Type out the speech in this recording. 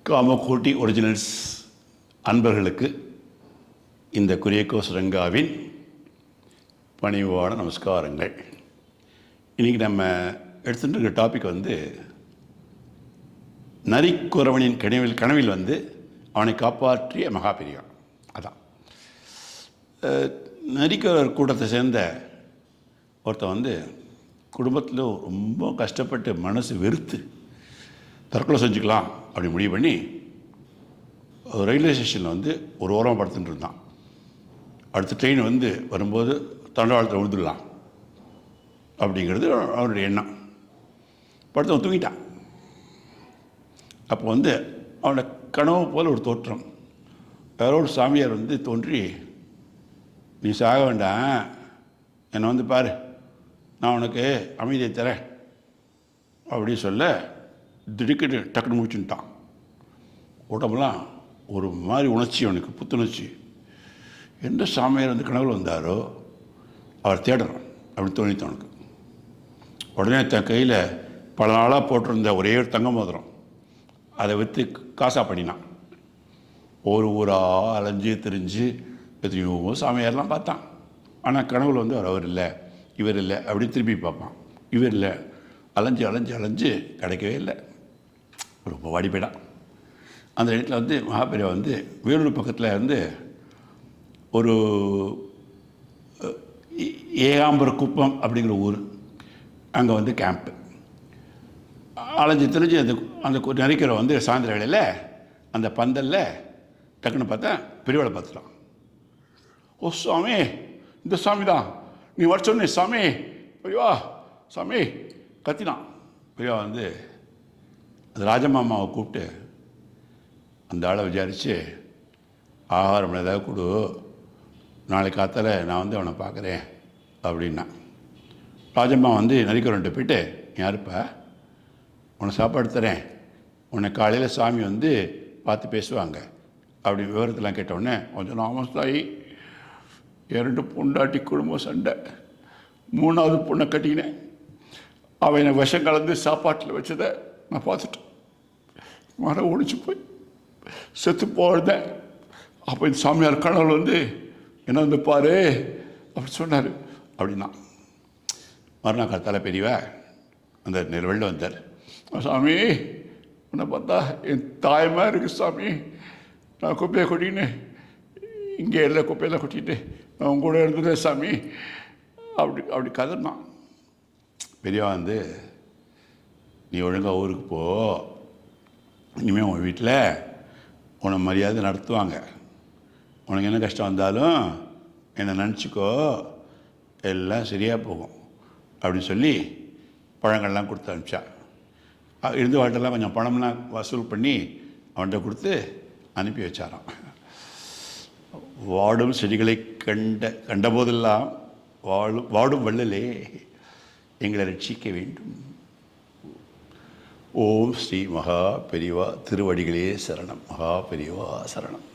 Kamakoti originals அன்பர்களுக்கு இந்த குரியக்கோஸ் ரங்காவின் பணிவான நமஸ்காரங்கள். இன்றைக்கி நம்ம எடுத்துகிட்டு இருக்க டாபிக் நரிக்குறவனின் கனவில் அவனை காப்பாற்றிய மகாபெரியார். அதான் நரிக்குறவர் கூட்டத்தை சேர்ந்த ஒருத்தன் குடும்பத்தில் ரொம்ப கஷ்டப்பட்டு மனசு வெறுத்து தற்கொலை செஞ்சுக்கலாம் அப்படி முடிவு பண்ணி ரயில்வே ஸ்டேஷனில் ஒரு ஓரமாக படுத்துட்டு இருந்தான். அடுத்த ட்ரெயின் வரும்போது தண்டவாளத்தில் விழுந்துடலாம் அப்படிங்கிறது அவனுடைய எண்ணம். படுத்தவன் தூங்கிட்டான். அப்போ அவனோட கனவு போல் ஒரு தோற்றம். யாரோ ஒரு சாமியார் தோன்றி, நீ சாக வேண்டாம், என்னை பாரு, நான் உனக்கு அமைதியை தரேன் அப்படி சொல்ல திடுக்கிட்டு டக்குன்னு முடிச்சுட்டான். உடம்புலாம் ஒரு மாதிரி உணர்ச்சி, அவனுக்கு புத்துணர்ச்சி. எந்த சாமியார் கனவுல வந்தாரோ அவர் தேடணும் அப்படின்னு தோணித்து அவனுக்கு. உடனே தன் கையில் பல நாளாக போட்டிருந்த ஒரே ஒரு தங்க மோதிரம் அதை விற்று காசாக பண்ணினான். ஒரு ஊராக அலைஞ்சு திரிஞ்சு எத்தனையோ சாமியாரெலாம் பார்த்தான். ஆனால் கனவுல அவர் இல்லை, இவர் இல்லை அப்படின்னு திருப்பி பார்ப்பான். இவர் இல்லை, அலைஞ்சு அலைஞ்சு அலைஞ்சு கிடைக்கவே இல்லை. ரொம்ப வாடி போயிடான். அந்த இடத்துல மகாபெரியா வேலூர் பக்கத்தில் ஒரு ஏகாம்பர குப்பம் அப்படிங்கிற ஊர், அங்கே கேம்ப்பு. அலைஞ்சு தெரிஞ்சு அந்த நரிக்கிற சாயந்தர வேளையில் அந்த பந்தலில் டக்குன்னு பார்த்தா பெரியவளை பார்த்துட்டான். ஓ சாமி, இந்த சாமி தான், நீ வர சொன்னே சாமி, பெரியவா சாமி கத்தினான். பெரியவா அந்த ராஜமாமாவை கூப்பிட்டு அந்த ஆளை விசாரித்து, ஆகாரம் ஏதாவது கொடு, நாளைக்கு காத்தால நான் அவனை பார்க்குறேன் அப்படின்னா. ராஜம்மா நரிக்கிறவன்ட்டு போயிட்டு, யாருப்பா, உன்னை சாப்பாடு தரேன், உன்னை காலையில் சாமி பார்த்து பேசுவாங்க அப்படி விவரத்தெல்லாம் கேட்டவுடனே கொஞ்சம் நாமஸ்தாயி, 2 பொண்டாட்டி குடும்பம் சண்டை, 3வது பொண்ணை கட்டிக்கினேன், அவனை விஷம் கலந்து சாப்பாட்டில் வச்சதை நான் பார்த்துட்டேன், மரம் ஒழிச்சு போய் செத்து போடுதேன். அப்போ இந்த சாமியார் கனவுல என்ன பாரு அப்படி சொன்னார் அப்படின்னா. மறுநாள் காலத்தால் பெரியவா அந்த வெளில வந்தார். சாமி, உன்னை பார்த்தா என் தாயமாக இருக்குது சாமி, நான் குப்பையை கொட்டின்னு இங்கே எல்லாம் குப்பையெல்லாம் கொட்டிட்டு நான் உங்க கூட இருந்துட்டேன் சாமி அப்படி கதறினான். பெரியவா நீ ஒழுங்காக ஊருக்கு போ, இனிமேல் உன் வீட்டில் உன்னை மரியாதை நடத்துவாங்க, உனக்கு என்ன கஷ்டம் வந்தாலும் என்னை நினச்சிக்கோ, எல்லாம் சரியாக போகும் அப்படின்னு சொல்லி பழங்கள்லாம் கொடுத்து அனுப்பிச்சா. இருந்து வாழ்க்கெல்லாம் கொஞ்சம் பணம்லாம் வசூல் பண்ணி அவன்கிட்ட கொடுத்து அனுப்பி வச்சாராம். வாடும் செடிகளை கண்டபோதெல்லாம் வாடும் வள்ளலே எங்களை ரட்சிக்க வேண்டும். ஓம் ஸ்ரீ மகா பெரிவா திருவடிகளே சரணம். மகா பெரிவா சரணம்.